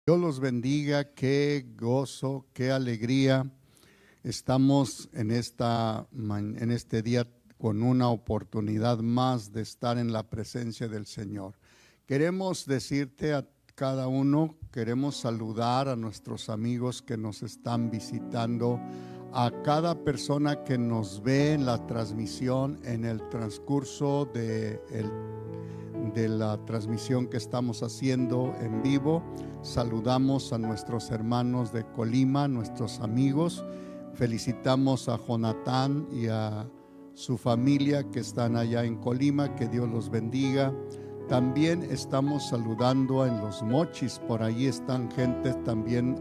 Dios los bendiga, qué gozo, qué alegría. Estamos en este día con una oportunidad más de estar en la presencia del Señor. Queremos decirte a cada uno, queremos saludar a nuestros amigos que nos están visitando, a cada persona que nos ve en la transmisión en el transcurso de la transmisión que estamos haciendo en vivo. Saludamos a nuestros hermanos de Colima, nuestros amigos. Felicitamos a Jonatán y a su familia que están allá en Colima, que Dios los bendiga. También estamos saludando en Los Mochis, por ahí están gente también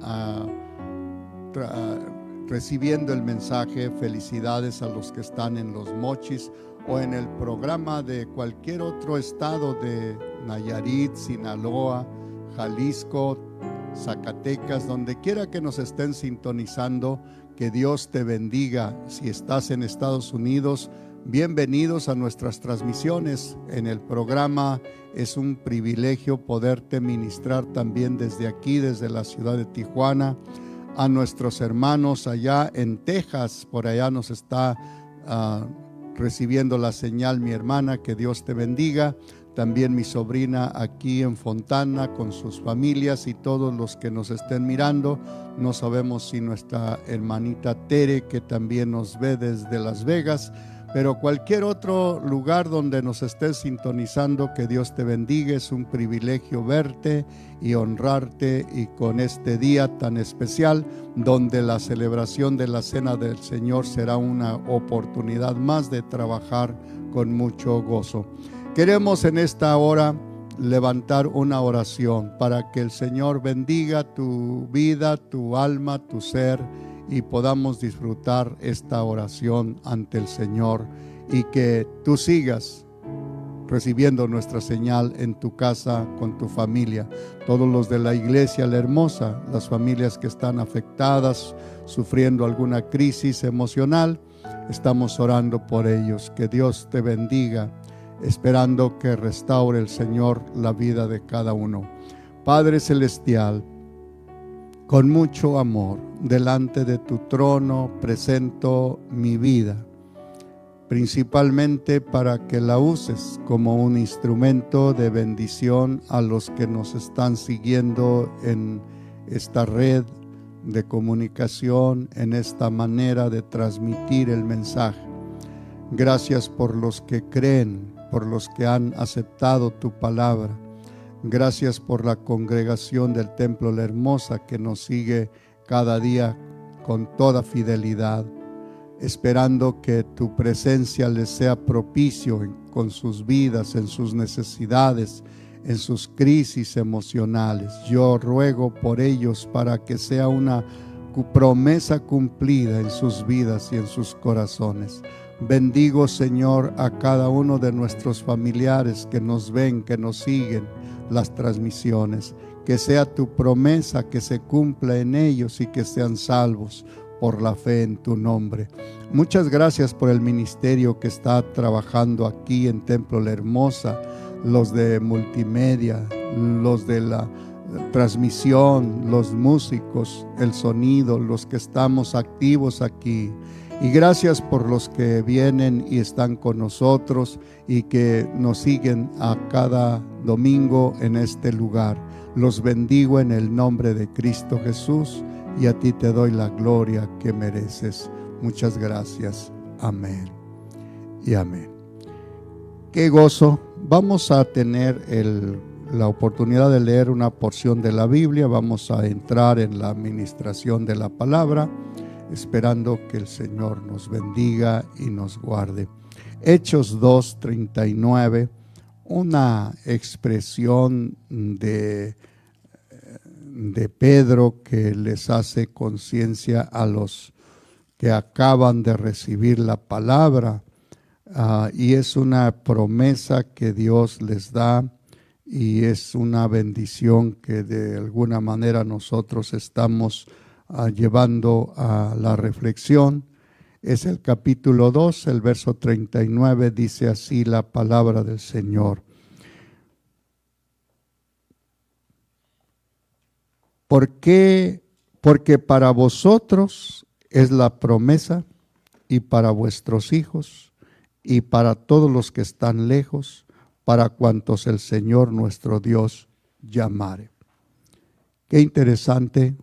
recibiendo el mensaje. Felicidades a los que están en Los Mochis o en el programa de cualquier otro estado de Nayarit, Sinaloa, Jalisco, Zacatecas, donde quiera que nos estén sintonizando. Que Dios te bendiga. Si estás en Estados Unidos, bienvenidos a nuestras transmisiones en el programa. Es un privilegio poderte ministrar también desde aquí, desde la ciudad de Tijuana. A nuestros hermanos allá en Texas, por allá nos está recibiendo la señal mi hermana, que Dios te bendiga. También mi sobrina aquí en Fontana con sus familias y todos los que nos estén mirando. No sabemos si nuestra hermanita Tere, que también nos ve desde Las Vegas, pero cualquier otro lugar donde nos estés sintonizando, que Dios te bendiga. Es un privilegio verte y honrarte, y con este día tan especial, donde la celebración de la Cena del Señor será una oportunidad más de trabajar con mucho gozo. Queremos en esta hora levantar una oración para que el Señor bendiga tu vida, tu alma, tu ser, y podamos disfrutar esta oración ante el Señor, y que tú sigas recibiendo nuestra señal en tu casa, con tu familia. Todos los de la iglesia La Hermosa, las familias que están afectadas, sufriendo alguna crisis emocional, estamos orando por ellos. Que Dios te bendiga, esperando que restaure el Señor la vida de cada uno. Padre celestial, con mucho amor, delante de tu trono presento mi vida, principalmente para que la uses como un instrumento de bendición a los que nos están siguiendo en esta red de comunicación, en esta manera de transmitir el mensaje. Gracias por los que creen, por los que han aceptado tu palabra. Gracias por la congregación del Templo La Hermosa, que nos sigue cada día con toda fidelidad, esperando que tu presencia les sea propicio con sus vidas, en sus necesidades, en sus crisis emocionales. Yo ruego por ellos para que sea una promesa cumplida en sus vidas y en sus corazones. Bendigo, Señor, a cada uno de nuestros familiares que nos ven, que nos siguen las transmisiones. Que sea tu promesa que se cumpla en ellos y que sean salvos por la fe en tu nombre. Muchas gracias por el ministerio que está trabajando aquí en Templo La Hermosa, los de multimedia, los de la transmisión, los músicos, el sonido, los que estamos activos aquí. Y gracias por los que vienen y están con nosotros y que nos siguen a cada domingo en este lugar. Los bendigo en el nombre de Cristo Jesús, y a ti te doy la gloria que mereces. Muchas gracias. Amén y amén. Qué gozo. Vamos a tener la oportunidad de leer una porción de la Biblia. Vamos a entrar en la administración de la palabra, esperando que el Señor nos bendiga y nos guarde. Hechos 2:39, una expresión de Pedro que les hace conciencia a los que acaban de recibir la palabra, y es una promesa que Dios les da, y es una bendición que de alguna manera nosotros estamos llevando a la reflexión. Es el capítulo 2, el verso 39, dice así la palabra del Señor. ¿Por qué? Porque para vosotros es la promesa, y para vuestros hijos, y para todos los que están lejos, para cuantos el Señor nuestro Dios llamare. Qué interesante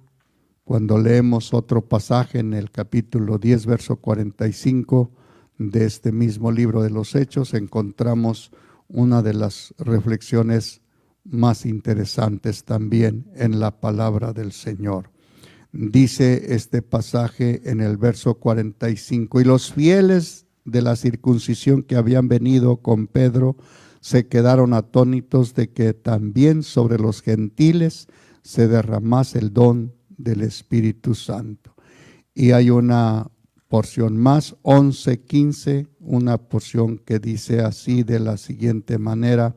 cuando leemos otro pasaje en el capítulo 10, verso 45 de este mismo libro de los Hechos, encontramos una de las reflexiones más interesantes también en la palabra del Señor. Dice este pasaje en el verso 45, y los fieles de la circuncisión que habían venido con Pedro se quedaron atónitos de que también sobre los gentiles se derramase el don del Espíritu Santo. Y hay una porción más, 11:15, una porción que dice así de la siguiente manera: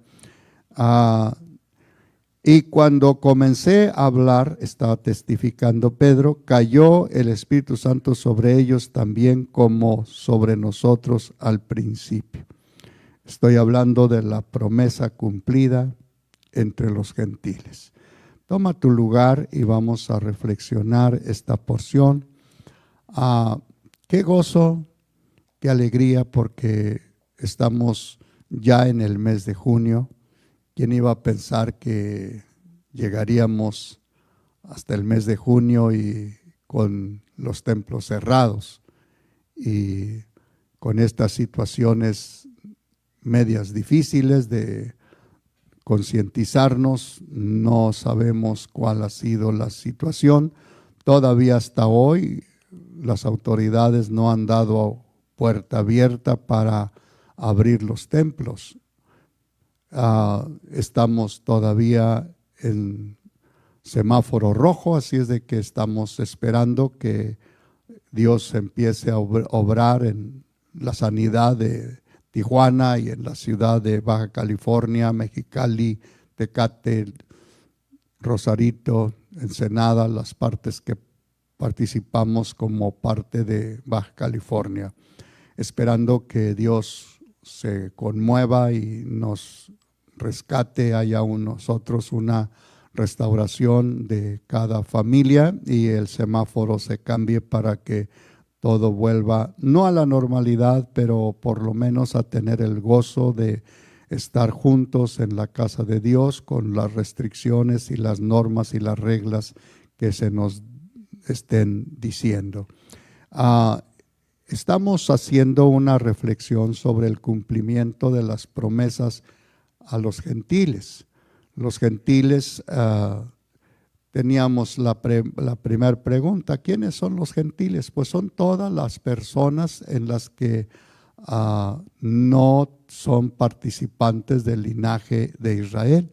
y cuando comencé a hablar, estaba testificando Pedro, cayó el Espíritu Santo sobre ellos también como sobre nosotros al principio. Estoy hablando de la promesa cumplida entre los gentiles. Toma tu lugar y vamos a reflexionar esta porción. Qué gozo, qué alegría, porque estamos ya en el mes de junio. ¿Quién iba a pensar que llegaríamos hasta el mes de junio y con los templos cerrados y con estas situaciones medias difíciles de concientizarnos? No sabemos cuál ha sido la situación. Todavía hasta hoy las autoridades no han dado puerta abierta para abrir los templos. Estamos todavía en semáforo rojo, así es de que estamos esperando que Dios empiece a obrar en la sanidad de Tijuana y en la ciudad de Baja California, Mexicali, Tecate, Rosarito, Ensenada, las partes que participamos como parte de Baja California, esperando que Dios se conmueva y nos rescate, haya nosotros una restauración de cada familia y el semáforo se cambie para que todo vuelva, no a la normalidad, pero por lo menos a tener el gozo de estar juntos en la casa de Dios con las restricciones y las normas y las reglas que se nos estén diciendo. Estamos haciendo una reflexión sobre el cumplimiento de las promesas a los gentiles. Los gentiles, teníamos la primera pregunta: ¿quiénes son los gentiles? Pues son todas las personas en las que no son participantes del linaje de Israel.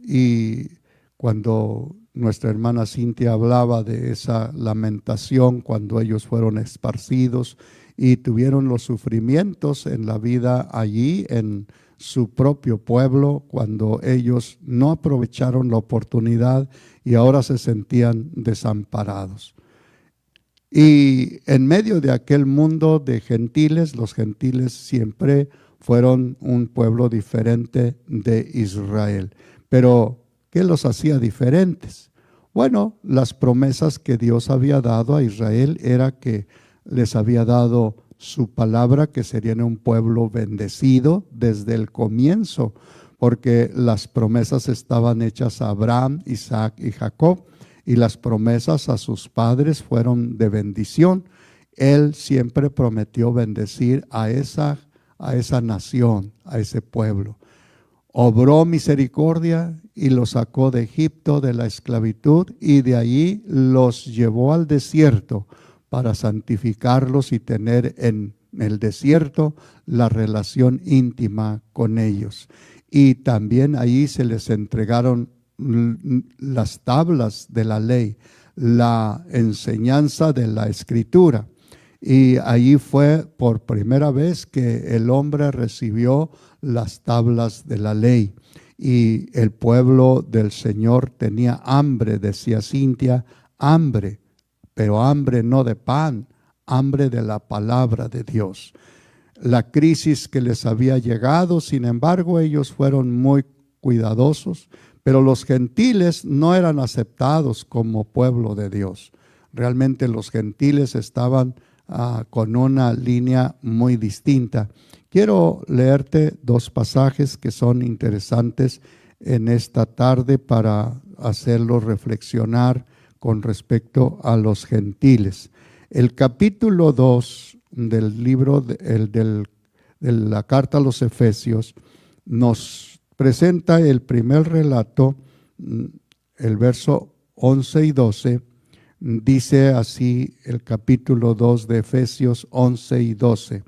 Y cuando nuestra hermana Cintia hablaba de esa lamentación cuando ellos fueron esparcidos y tuvieron los sufrimientos en la vida allí en su propio pueblo, cuando ellos no aprovecharon la oportunidad y ahora se sentían desamparados. Y en medio de aquel mundo de gentiles, los gentiles siempre fueron un pueblo diferente de Israel. Pero ¿qué los hacía diferentes? Bueno, las promesas que Dios había dado a Israel era que les había dado su palabra, que serían un pueblo bendecido desde el comienzo, porque las promesas estaban hechas a Abraham, Isaac y Jacob, y las promesas a sus padres fueron de bendición. Él siempre prometió bendecir a esa nación, a ese pueblo. Obró misericordia y los sacó de Egipto, de la esclavitud, y de allí los llevó al desierto para santificarlos y tener en el desierto la relación íntima con ellos. Y también allí se les entregaron las tablas de la ley, la enseñanza de la escritura. Y allí fue por primera vez que el hombre recibió las tablas de la ley. Y el pueblo del Señor tenía hambre, decía Cintia, hambre, pero hambre no de pan, hambre de la palabra de Dios. La crisis que les había llegado, sin embargo, ellos fueron muy cuidadosos, Pero los gentiles no eran aceptados como pueblo de Dios. Realmente los gentiles estaban con una línea muy distinta. Quiero leerte dos pasajes que son interesantes en esta tarde para hacerlo reflexionar con respecto a los gentiles. El capítulo 2 del libro de la carta a los Efesios nos presenta el primer relato, el verso 11 y 12. Dice así el capítulo 2 de Efesios 11 y 12.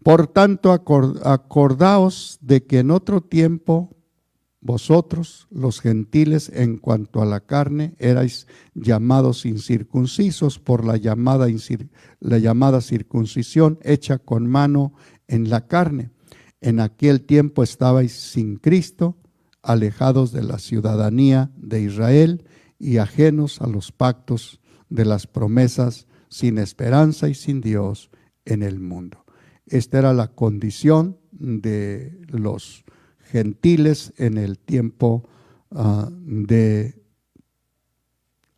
Por tanto, acordaos de que en otro tiempo vosotros, los gentiles, en cuanto a la carne, erais llamados incircuncisos por la llamada circuncisión hecha con mano en la carne. En aquel tiempo estabais sin Cristo, alejados de la ciudadanía de Israel y ajenos a los pactos de las promesas, sin esperanza y sin Dios en el mundo. Esta era la condición de los gentiles en el tiempo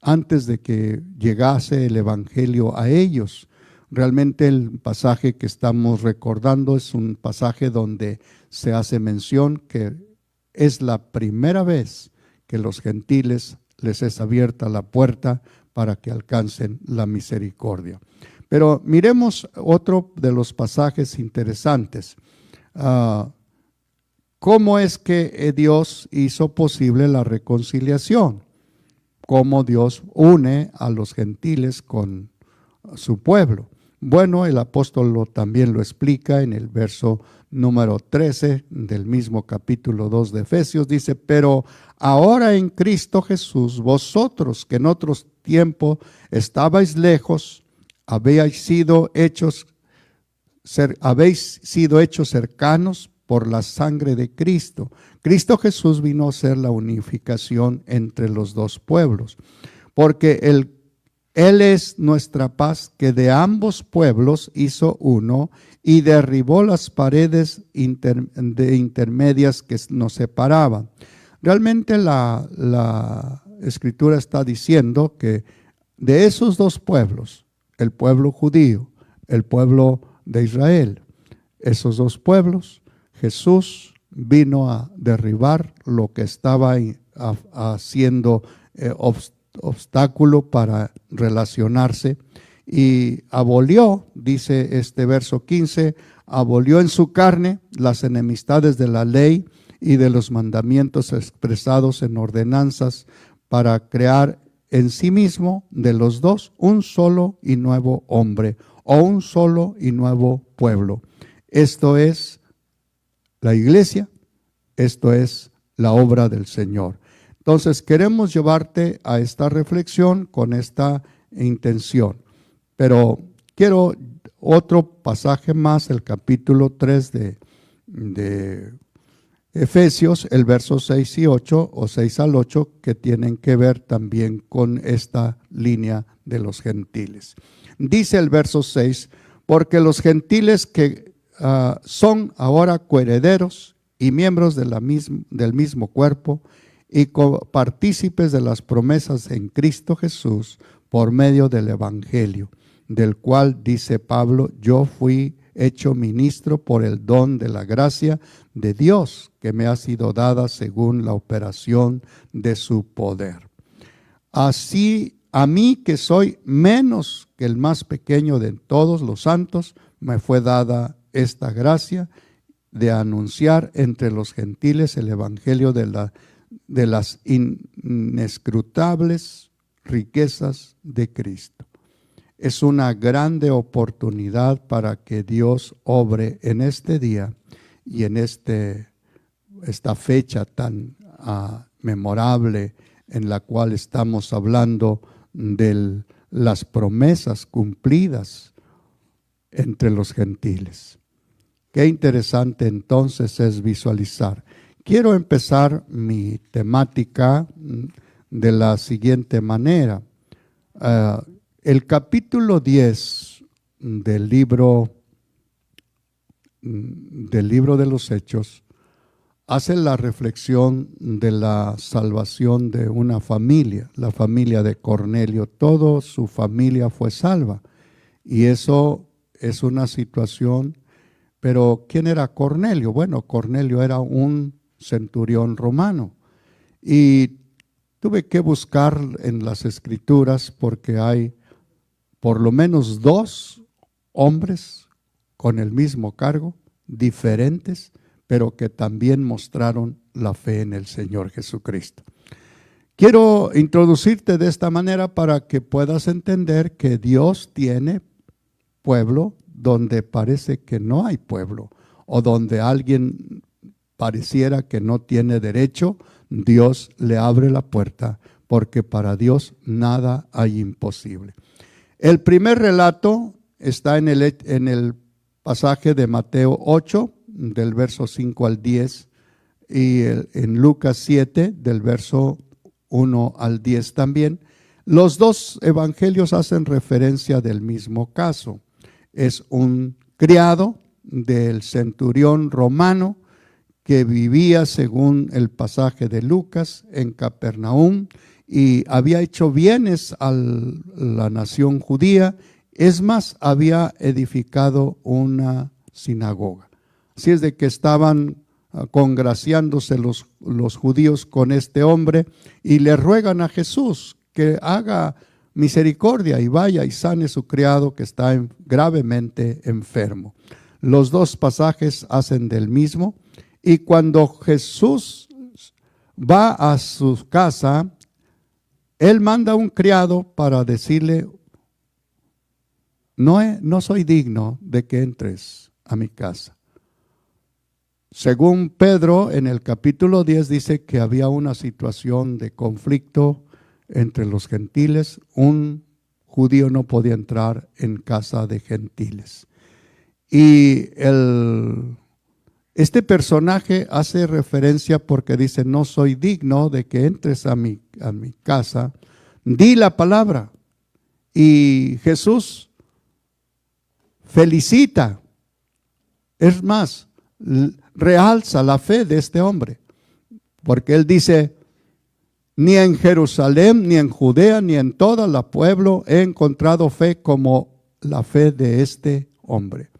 antes de que llegase el evangelio a ellos. Realmente el pasaje que estamos recordando es un pasaje donde se hace mención que es la primera vez que los gentiles les es abierta la puerta para que alcancen la misericordia. Pero miremos otro de los pasajes interesantes. ¿Cómo es que Dios hizo posible la reconciliación? ¿Cómo Dios une a los gentiles con su pueblo? Bueno, el apóstol también lo explica en el verso número 13 del mismo capítulo 2 de Efesios. Dice, pero ahora en Cristo Jesús, vosotros que en otros tiempos estabais lejos, habéis sido hechos cercanos por la sangre de Cristo. Cristo Jesús vino a ser la unificación entre los dos pueblos, porque Él es nuestra paz, que de ambos pueblos hizo uno y derribó las paredes intermedias que nos separaban. Realmente la Escritura está diciendo que de esos dos pueblos, el pueblo judío, el pueblo de Israel, esos dos pueblos, Jesús vino a derribar lo que estaba haciendo obstáculo para relacionarse y abolió, dice este verso 15, abolió en su carne las enemistades de la ley y de los mandamientos expresados en ordenanzas para crear en sí mismo de los dos un solo y nuevo hombre o un solo y nuevo pueblo. Esto es la iglesia, esto es la obra del Señor. Entonces queremos llevarte a esta reflexión con esta intención. Pero quiero otro pasaje más, el capítulo 3 de Efesios, el verso 6 y 8 o 6 al 8, que tienen que ver también con esta línea de los gentiles. Dice el verso 6, porque los gentiles que son ahora coherederos y miembros del mismo cuerpo y copartícipes de las promesas en Cristo Jesús por medio del Evangelio, del cual dice Pablo, yo fui hecho ministro por el don de la gracia de Dios que me ha sido dada según la operación de su poder. Así a mí, que soy menos que el más pequeño de todos los santos, me fue dada esta gracia de anunciar entre los gentiles el evangelio de las inescrutables riquezas de Cristo. Es una grande oportunidad para que Dios obre en este día y en esta fecha tan memorable en la cual estamos hablando de las promesas cumplidas entre los gentiles. Qué interesante entonces es visualizar. Quiero empezar mi temática de la siguiente manera. El capítulo 10 del libro de los Hechos hace la reflexión de la salvación de una familia, la familia de Cornelio. Toda su familia fue salva. Y eso es una situación. Pero ¿quién era Cornelio? Bueno, Cornelio era un centurión romano. Y tuve que buscar en las Escrituras porque hay por lo menos 2 hombres con el mismo cargo, diferentes, pero que también mostraron la fe en el Señor Jesucristo. Quiero introducirte de esta manera para que puedas entender que Dios tiene pueblo donde parece que no hay pueblo, o donde alguien pareciera que no tiene derecho. Dios le abre la puerta, porque para Dios nada hay imposible. El primer relato está en el pasaje de Mateo 8, del verso 5 al 10, y en Lucas 7, del verso 1 al 10 también. Los 2 evangelios hacen referencia del mismo caso. Es un criado del centurión romano que vivía, según el pasaje de Lucas, en Capernaum, y había hecho bienes a la nación judía. Es más, había edificado una sinagoga. Así es de que estaban congraciándose los judíos con este hombre y le ruegan a Jesús que haga misericordia y vaya y sane su criado que está gravemente enfermo. Los 2 pasajes hacen del mismo. Y cuando Jesús va a su casa, Él manda un criado para decirle: no soy digno de que entres a mi casa. Según Pedro, en el capítulo 10 dice que había una situación de conflicto entre los gentiles. Un judío no podía entrar en casa de gentiles. Y este personaje hace referencia porque dice: no soy digno de que entres a mi casa. Di la palabra. Y Jesús felicita. Es más, realza la fe de este hombre. Porque él dice: ni en Jerusalén, ni en Judea, ni en todo el pueblo he encontrado fe como la fe de este hombre.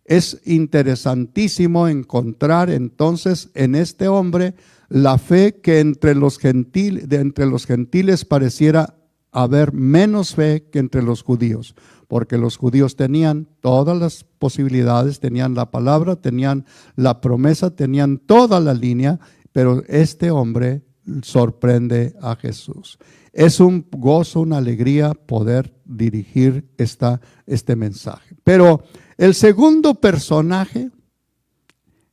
Es interesantísimo encontrar entonces en este hombre la fe que entre los gentiles pareciera haber menos fe que entre los judíos, porque los judíos tenían todas las posibilidades, tenían la palabra, tenían la promesa, tenían toda la línea, pero este hombre sorprende a Jesús. Es un gozo, una alegría poder dirigir este mensaje. Pero el segundo personaje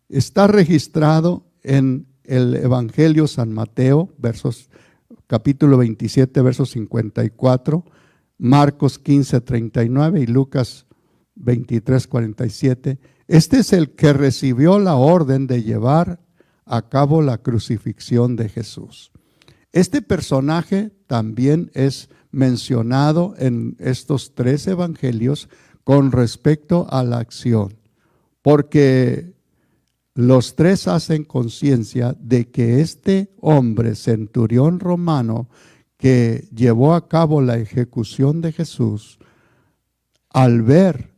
está registrado en el Evangelio San Mateo, capítulo 27, versos 54, Marcos 15, 39 y Lucas 23, 47. Este es el que recibió la orden de llevar a cabo la crucifixión de Jesús. Este personaje también es mencionado en estos 3 evangelios con respecto a la acción, porque los 3 hacen conciencia de que este hombre centurión romano que llevó a cabo la ejecución de Jesús, al ver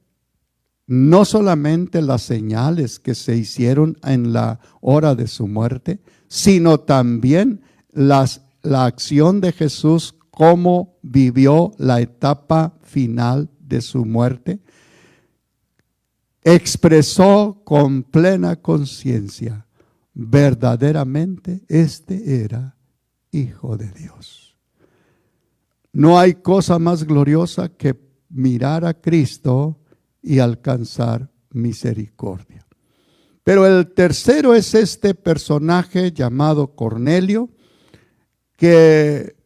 no solamente las señales que se hicieron en la hora de su muerte, sino también la acción de Jesús, cómo vivió la etapa final de su muerte, expresó con plena conciencia: verdaderamente este era Hijo de Dios. No hay cosa más gloriosa que mirar a Cristo y alcanzar misericordia. Pero el tercero es este personaje llamado Cornelio, que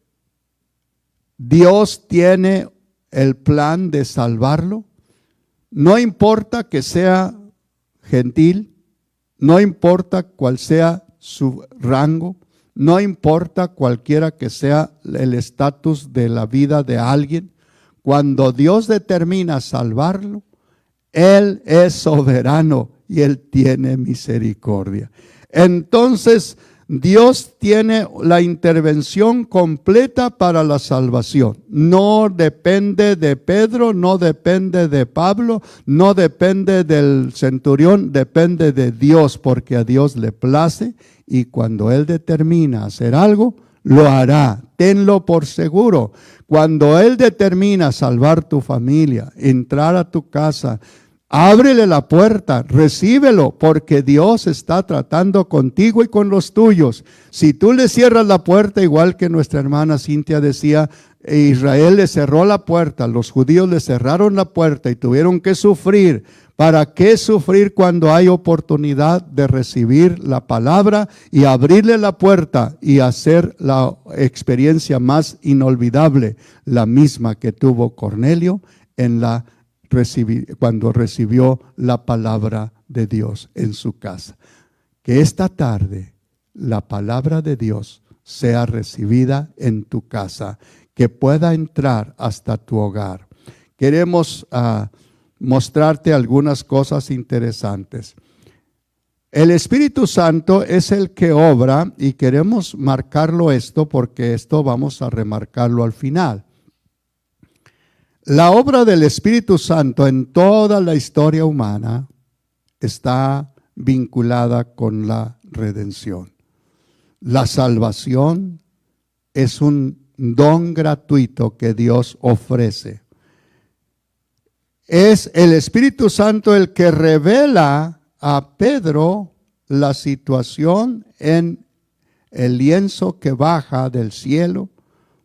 Dios tiene el plan de salvarlo. No importa que sea gentil, no importa cuál sea su rango, no importa cualquiera que sea el estatus de la vida de alguien. Cuando Dios determina salvarlo, Él es soberano y Él tiene misericordia. Entonces, Dios tiene la intervención completa para la salvación. No depende de Pedro, no depende de Pablo, no depende del centurión, depende de Dios, porque a Dios le place y cuando Él determina hacer algo, lo hará. Tenlo por seguro. Cuando Él determina salvar tu familia, entrar a tu casa, ábrele la puerta, recíbelo, porque Dios está tratando contigo y con los tuyos. Si tú le cierras la puerta, igual que nuestra hermana Cintia decía, Israel le cerró la puerta, los judíos le cerraron la puerta y tuvieron que sufrir. ¿Para qué sufrir cuando hay oportunidad de recibir la palabra y abrirle la puerta y hacer la experiencia más inolvidable, la misma que tuvo Cornelio cuando recibió la palabra de Dios en su casa? Que esta tarde la palabra de Dios sea recibida en tu casa, que pueda entrar hasta tu hogar. Queremos mostrarte algunas cosas interesantes. El Espíritu Santo es el que obra y queremos marcarlo esto porque esto vamos a remarcarlo al final. La obra del Espíritu Santo en toda la historia humana está vinculada con la redención. La salvación es un don gratuito que Dios ofrece. Es el Espíritu Santo el que revela a Pedro la situación en el lienzo que baja del cielo,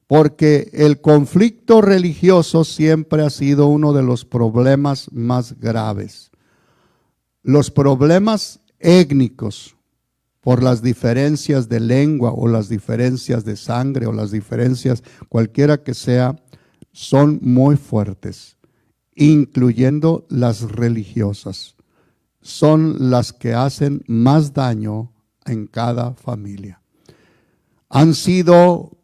porque el conflicto religioso siempre ha sido uno de los problemas más graves. Los problemas étnicos, por las diferencias de lengua o las diferencias de sangre o las diferencias cualquiera que sea, son muy fuertes, incluyendo las religiosas. Son las que hacen más daño en cada familia. Han sido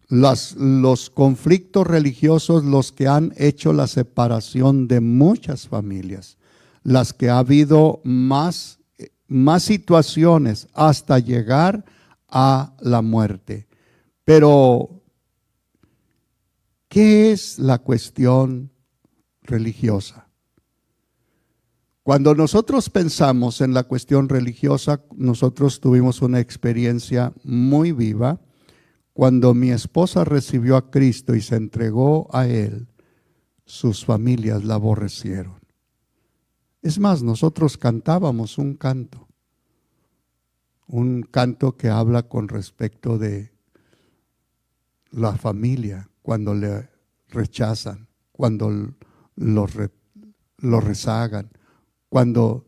los conflictos religiosos los que han hecho la separación de muchas familias, las que ha habido más situaciones hasta llegar a la muerte. Pero, ¿qué es la cuestión religiosa? Cuando nosotros pensamos en la cuestión religiosa, nosotros tuvimos una experiencia muy viva. Cuando mi esposa recibió a Cristo y se entregó a Él, sus familias la aborrecieron. Es más, nosotros cantábamos un canto que habla con respecto de la familia, cuando le rechazan, cuando lo rezagan, cuando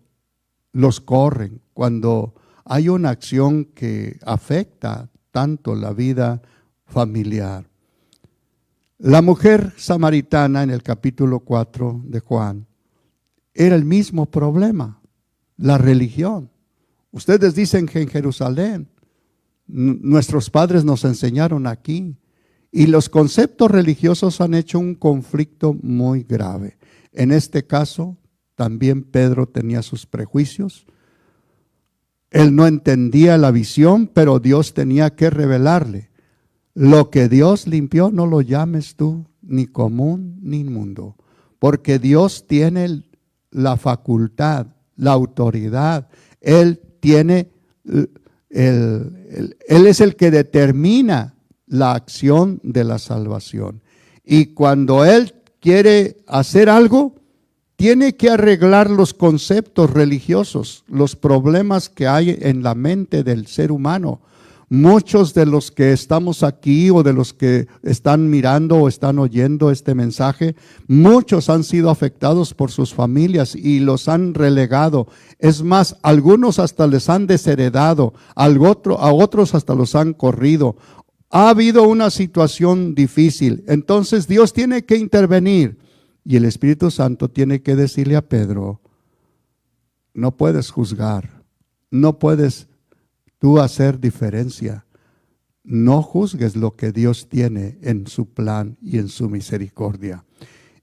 los corren, cuando hay una acción que afecta tanto la vida familiar. La mujer samaritana en el capítulo 4 de Juan era el mismo problema, la religión. Ustedes dicen que en Jerusalén, nuestros padres nos enseñaron aquí, y los conceptos religiosos han hecho un conflicto muy grave. En este caso, también Pedro tenía sus prejuicios. Él no entendía la visión, pero Dios tenía que revelarle. Lo que Dios limpió, no lo llames tú ni común ni inmundo, porque Dios tiene la facultad, la autoridad. Él es el que determina la acción de la salvación. Y cuando Él quiere hacer algo, tiene que arreglar los conceptos religiosos, los problemas que hay en la mente del ser humano. Muchos de los que estamos aquí o de los que están mirando o están oyendo este mensaje, muchos han sido afectados por sus familias y los han relegado. Es más, algunos hasta les han desheredado, a otros hasta los han corrido. Ha habido una situación difícil, entonces Dios tiene que intervenir. Y el Espíritu Santo tiene que decirle a Pedro, no puedes juzgar, no puedes tú hacer diferencia. No juzgues lo que Dios tiene en su plan y en su misericordia.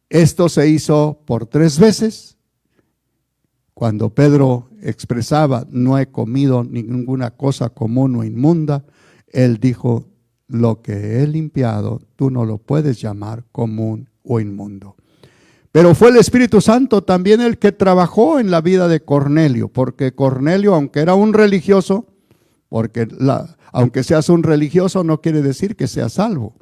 Esto se hizo por 3 veces. Cuando Pedro expresaba, no he comido ninguna cosa común o inmunda, él dijo, lo que he limpiado, tú no lo puedes llamar común o inmundo. Pero fue el Espíritu Santo también el que trabajó en la vida de Cornelio, porque Cornelio, aunque era un religioso, porque aunque seas un religioso no quiere decir que seas salvo.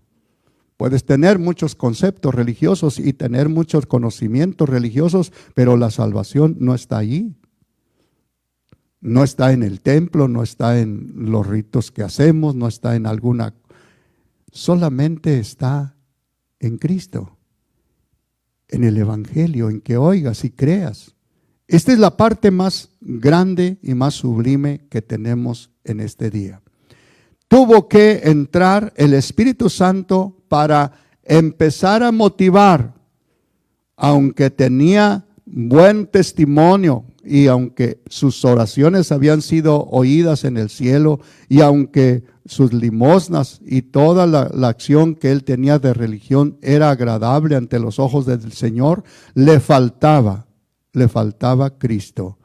Puedes tener muchos conceptos religiosos y tener muchos conocimientos religiosos, pero la salvación no está allí. No está en el templo, no está en los ritos que hacemos, no está en alguna. Solamente está en Cristo, en el Evangelio, en que oigas y creas. Esta es la parte más grande y más sublime que tenemos en este día. Tuvo que entrar el Espíritu Santo para empezar a motivar, aunque tenía buen testimonio y aunque sus oraciones habían sido oídas en el cielo y aunque sus limosnas y toda la acción que él tenía de religión era agradable ante los ojos del Señor, le faltaba Cristo.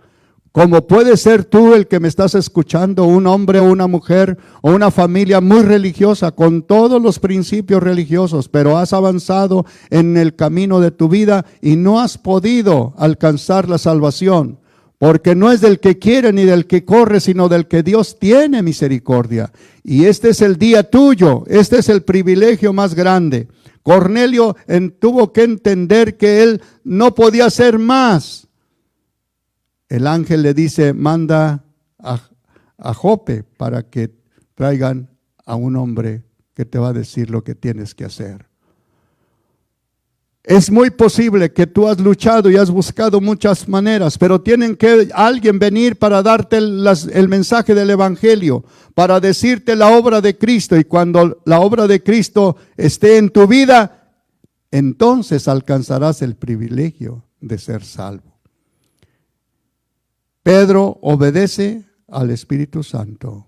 Como puede ser tú el que me estás escuchando, un hombre o una mujer o una familia muy religiosa con todos los principios religiosos, pero has avanzado en el camino de tu vida y no has podido alcanzar la salvación, porque no es del que quiere ni del que corre, sino del que Dios tiene misericordia. Y este es el día tuyo, este es el privilegio más grande. Cornelio tuvo que entender que él no podía hacer más. El ángel le dice, manda a Jope para que traigan a un hombre que te va a decir lo que tienes que hacer. Es muy posible que tú has luchado y has buscado muchas maneras, pero tienen que alguien venir para darte el mensaje del Evangelio, para decirte la obra de Cristo. Y cuando la obra de Cristo esté en tu vida, entonces alcanzarás el privilegio de ser salvo. Pedro obedece al Espíritu Santo.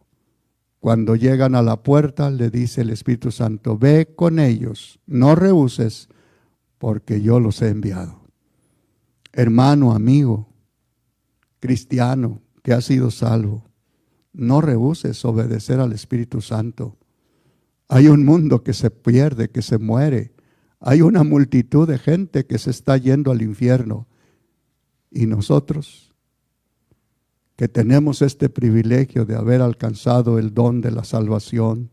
Cuando llegan a la puerta, le dice el Espíritu Santo, ve con ellos, no rehuses, porque yo los he enviado. Hermano, amigo, cristiano, que has sido salvo, no rehuses obedecer al Espíritu Santo. Hay un mundo que se pierde, que se muere. Hay una multitud de gente que se está yendo al infierno. Y nosotros, que tenemos este privilegio de haber alcanzado el don de la salvación,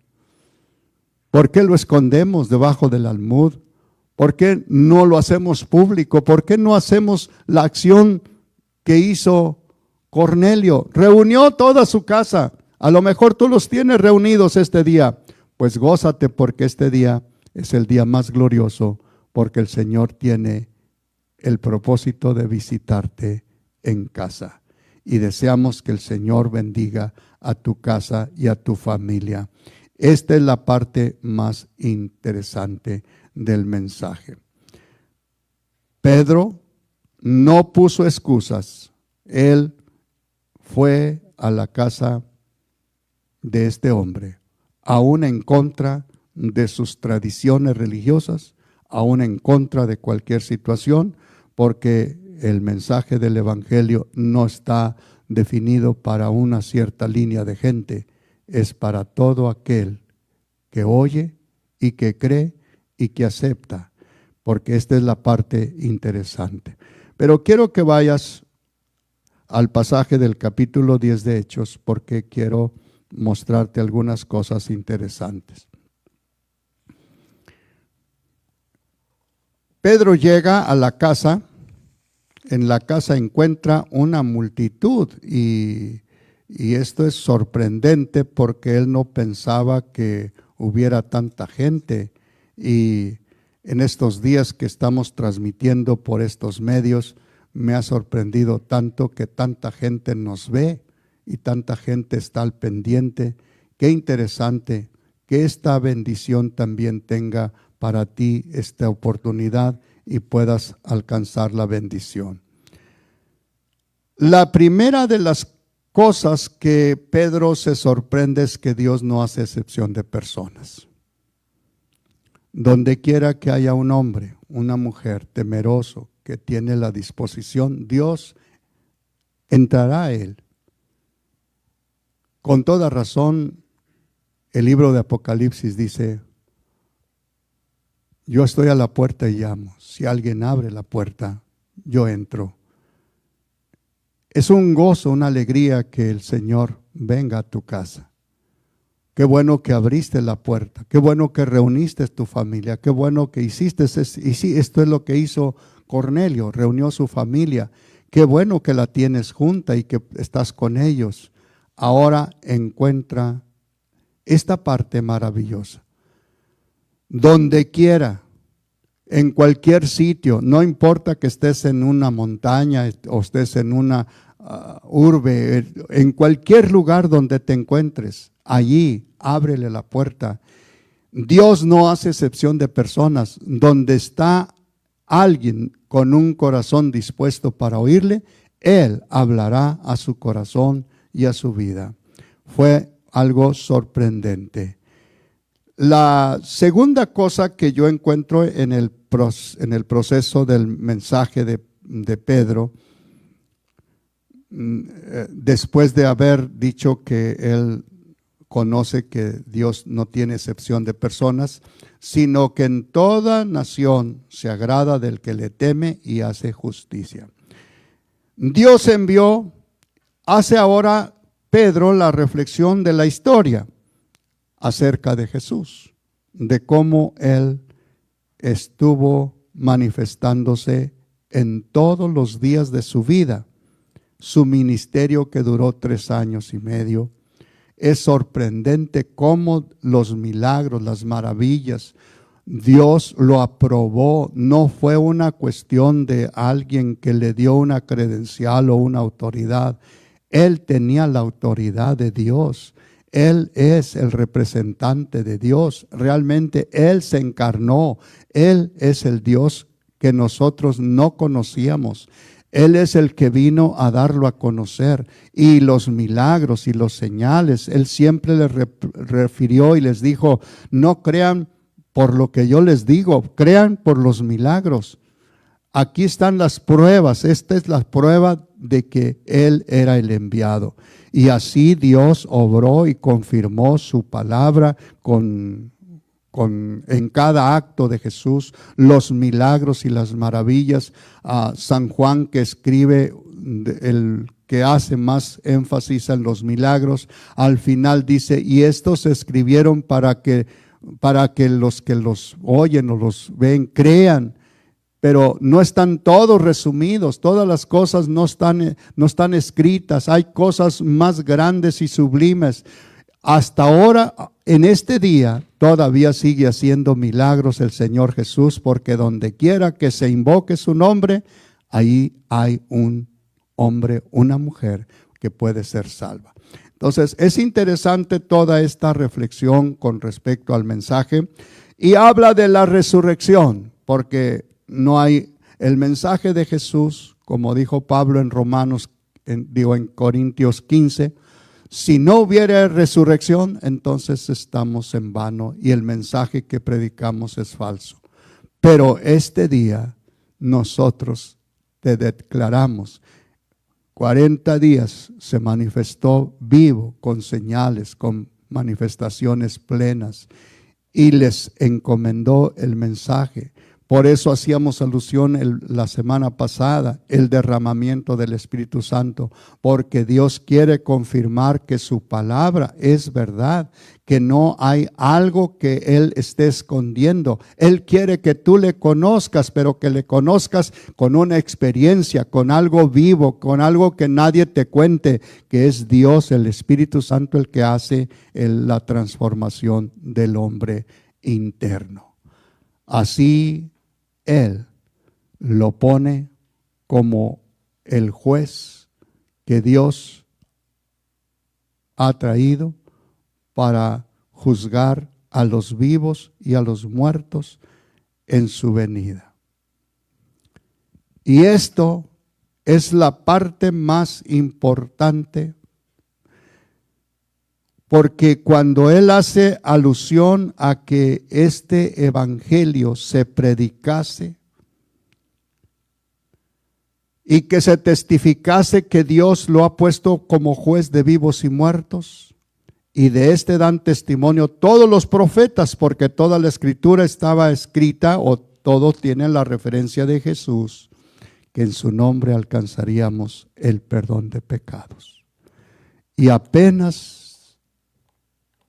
¿por qué lo escondemos debajo del almud? ¿Por qué no lo hacemos público? ¿Por qué no hacemos la acción que hizo Cornelio? Reunió toda su casa. A lo mejor tú los tienes reunidos este día. Pues gózate, porque este día es el día más glorioso, porque el Señor tiene el propósito de visitarte en casa. Y deseamos que el Señor bendiga a tu casa y a tu familia. Esta es la parte más interesante del mensaje. Pedro no puso excusas. Él fue a la casa de este hombre, aún en contra de sus tradiciones religiosas, aún en contra de cualquier situación, porque el mensaje del Evangelio no está definido para una cierta línea de gente, es para todo aquel que oye y que cree y que acepta, porque esta es la parte interesante. Pero quiero que vayas al pasaje del capítulo 10 de Hechos, porque quiero mostrarte algunas cosas interesantes. Pedro llega a la casa. En la casa encuentra una multitud y esto es sorprendente porque él no pensaba que hubiera tanta gente. Y en estos días que estamos transmitiendo por estos medios, me ha sorprendido tanto que tanta gente nos ve y tanta gente está al pendiente. Qué interesante que esta bendición también tenga para ti esta oportunidad y puedas alcanzar la bendición. La primera de las cosas que Pedro se sorprende es que Dios no hace excepción de personas. Donde quiera que haya un hombre, una mujer temeroso, que tiene la disposición, Dios entrará Él. Con toda razón, el libro de Apocalipsis dice, yo estoy a la puerta y llamo. Si alguien abre la puerta, yo entro. Es un gozo, una alegría que el Señor venga a tu casa. Qué bueno que abriste la puerta, qué bueno que reuniste tu familia, qué bueno que hiciste. Y sí, esto es lo que hizo Cornelio, reunió su familia. Qué bueno que la tienes junta y que estás con ellos. Ahora encuentra esta parte maravillosa. Donde quiera, en cualquier sitio, no importa que estés en una montaña o estés en una urbe, en cualquier lugar donde te encuentres, allí ábrele la puerta. Dios no hace excepción de personas. Donde está alguien con un corazón dispuesto para oírle, Él hablará a su corazón y a su vida. Fue algo sorprendente. La segunda cosa que yo encuentro en el proceso del mensaje de Pedro, después de haber dicho que él conoce que Dios no tiene excepción de personas, sino que en toda nación se agrada del que le teme y hace justicia. Dios envió, hace ahora Pedro la reflexión de la historia acerca de Jesús, de cómo Él estuvo manifestándose en todos los días de su vida, su ministerio que duró 3 años y medio. Es sorprendente cómo los milagros, las maravillas, Dios lo aprobó. No fue una cuestión de alguien que le dio una credencial o una autoridad. Él tenía la autoridad de Dios. Él es el representante de Dios. Realmente Él se encarnó. Él es el Dios que nosotros no conocíamos. Él es el que vino a darlo a conocer. Y los milagros y los señales, Él siempre les refirió y les dijo, no crean por lo que yo les digo, crean por los milagros. Aquí están las pruebas. Esta es la prueba de que Él era el enviado. Y así Dios obró y confirmó su palabra en cada acto de Jesús, los milagros y las maravillas. San Juan, que escribe, el que hace más énfasis en los milagros, al final dice, y estos se escribieron para que los que los oyen o los ven crean. Pero no están todos resumidos, todas las cosas no están escritas. Hay cosas más grandes y sublimes. Hasta ahora, en este día, todavía sigue haciendo milagros el Señor Jesús, porque donde quiera que se invoque su nombre, ahí hay un hombre, una mujer que puede ser salva. Entonces, es interesante toda esta reflexión con respecto al mensaje, y habla de la resurrección, porque no hay el mensaje de Jesús, como dijo Pablo en en Corintios 15, si no hubiera resurrección, entonces estamos en vano y el mensaje que predicamos es falso. Pero este día nosotros te declaramos, 40 días se manifestó vivo, con señales, con manifestaciones plenas, y les encomendó el mensaje. Por eso hacíamos alusión la semana pasada, el derramamiento del Espíritu Santo, porque Dios quiere confirmar que su palabra es verdad, que no hay algo que Él esté escondiendo. Él quiere que tú le conozcas, pero que le conozcas con una experiencia, con algo vivo, con algo que nadie te cuente, que es Dios, el Espíritu Santo, el que hace la transformación del hombre interno. Así Él lo pone como el juez que Dios ha traído para juzgar a los vivos y a los muertos en su venida. Y esto es la parte más importante, porque cuando Él hace alusión a que este evangelio se predicase, y que se testificase que Dios lo ha puesto como juez de vivos y muertos. Y de este dan testimonio todos los profetas, porque toda la escritura estaba escrita, o todos tienen la referencia de Jesús, que en su nombre alcanzaríamos el perdón de pecados. Y apenas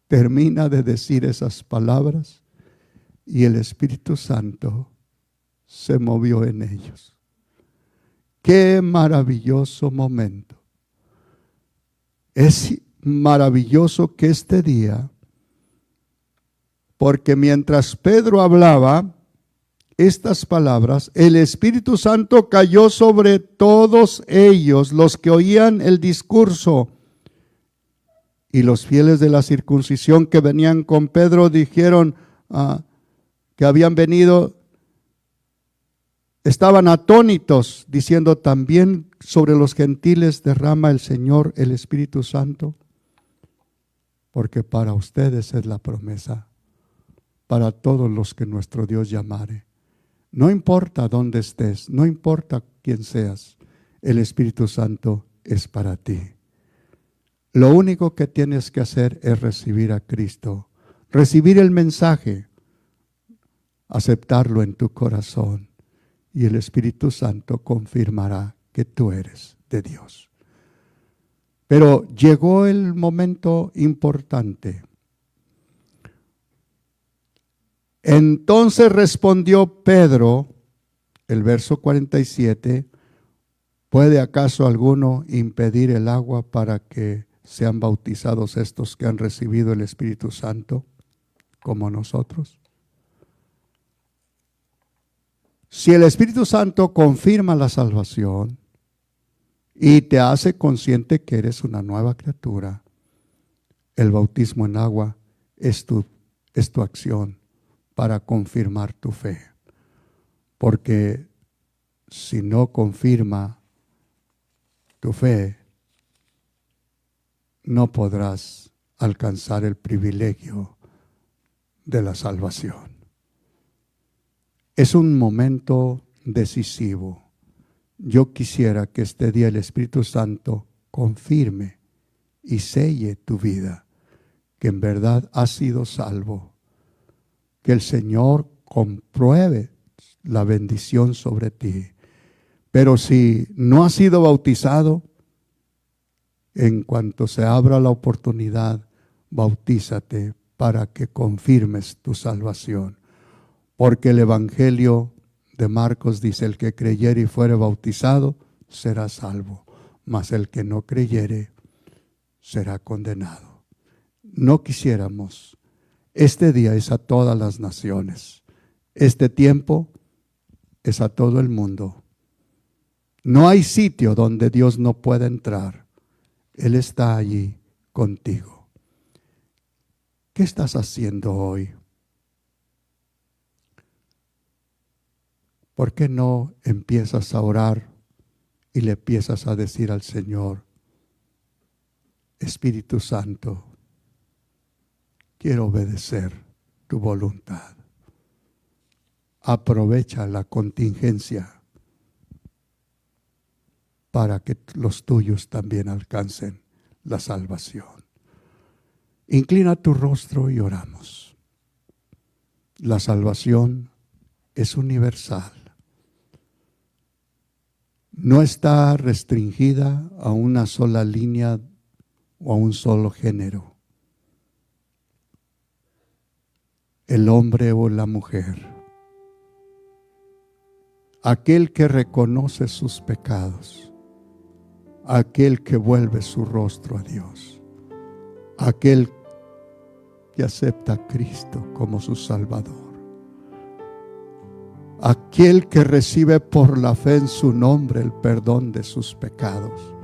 termina de decir esas palabras, y el Espíritu Santo se movió en ellos. ¡Qué maravilloso momento! Es maravilloso que este día, porque mientras Pedro hablaba estas palabras, el Espíritu Santo cayó sobre todos ellos, los que oían el discurso. Y los fieles de la circuncisión que venían con Pedro dijeron que habían venido, estaban atónitos, diciendo: también sobre los gentiles derrama el Señor el Espíritu Santo, porque para ustedes es la promesa, para todos los que nuestro Dios llamare. No importa dónde estés, no importa quién seas, el Espíritu Santo es para ti. Lo único que tienes que hacer es recibir a Cristo, recibir el mensaje, aceptarlo en tu corazón, y el Espíritu Santo confirmará que tú eres de Dios. Pero llegó el momento importante. Entonces respondió Pedro, el verso 47, ¿puede acaso alguno impedir el agua para que sean bautizados estos que han recibido el Espíritu Santo como nosotros? Si el Espíritu Santo confirma la salvación y te hace consciente que eres una nueva criatura, el bautismo en agua es tu acción para confirmar tu fe. Porque si no confirma tu fe, no podrás alcanzar el privilegio de la salvación. Es un momento decisivo. Yo quisiera que este día el Espíritu Santo confirme y selle tu vida, que en verdad has sido salvo. Que el Señor compruebe la bendición sobre ti. Pero si no has sido bautizado, en cuanto se abra la oportunidad, bautízate para que confirmes tu salvación. Porque el Evangelio de Marcos dice: el que creyere y fuere bautizado será salvo, mas el que no creyere será condenado. No quisiéramos. Este día es a todas las naciones. Este tiempo es a todo el mundo. No hay sitio donde Dios no pueda entrar. Él está allí contigo. ¿Qué estás haciendo hoy? ¿Por qué no empiezas a orar y le empiezas a decir al Señor: Espíritu Santo, quiero obedecer tu voluntad? Aprovecha la contingencia para que los tuyos también alcancen la salvación. Inclina tu rostro y oramos. La salvación es universal. No está restringida a una sola línea o a un solo género. El hombre o la mujer, aquel que reconoce sus pecados, aquel que vuelve su rostro a Dios, aquel que acepta a Cristo como su Salvador, aquel que recibe por la fe en su nombre el perdón de sus pecados,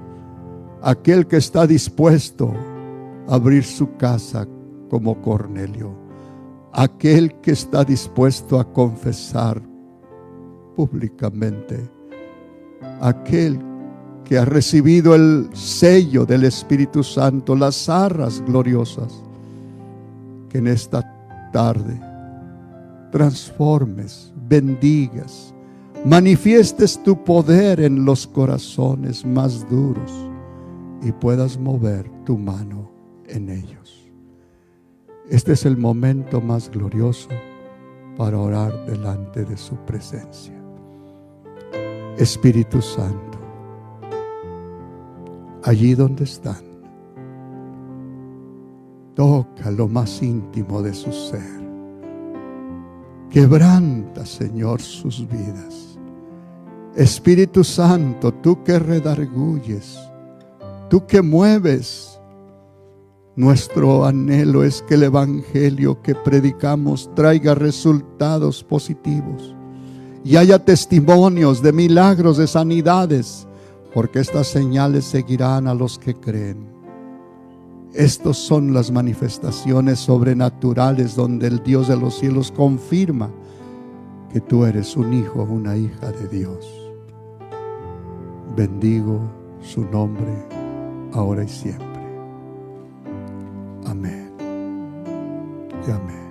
aquel que está dispuesto a abrir su casa como Cornelio, aquel que está dispuesto a confesar públicamente, aquel que ha recibido el sello del Espíritu Santo, las arras gloriosas, que en esta tarde transformes, bendigas, manifiestes tu poder en los corazones más duros y puedas mover tu mano en ellos. Este es el momento más glorioso para orar delante de su presencia. Espíritu Santo, allí donde están, toca lo más íntimo de su ser. Quebranta, Señor, sus vidas. Espíritu Santo, tú que redarguyes, tú que mueves, nuestro anhelo es que el evangelio que predicamos traiga resultados positivos y haya testimonios de milagros, de sanidades, porque estas señales seguirán a los que creen. Estas son las manifestaciones sobrenaturales donde el Dios de los cielos confirma que tú eres un hijo, una hija de Dios. Bendigo su nombre ahora y siempre. Amén y amén.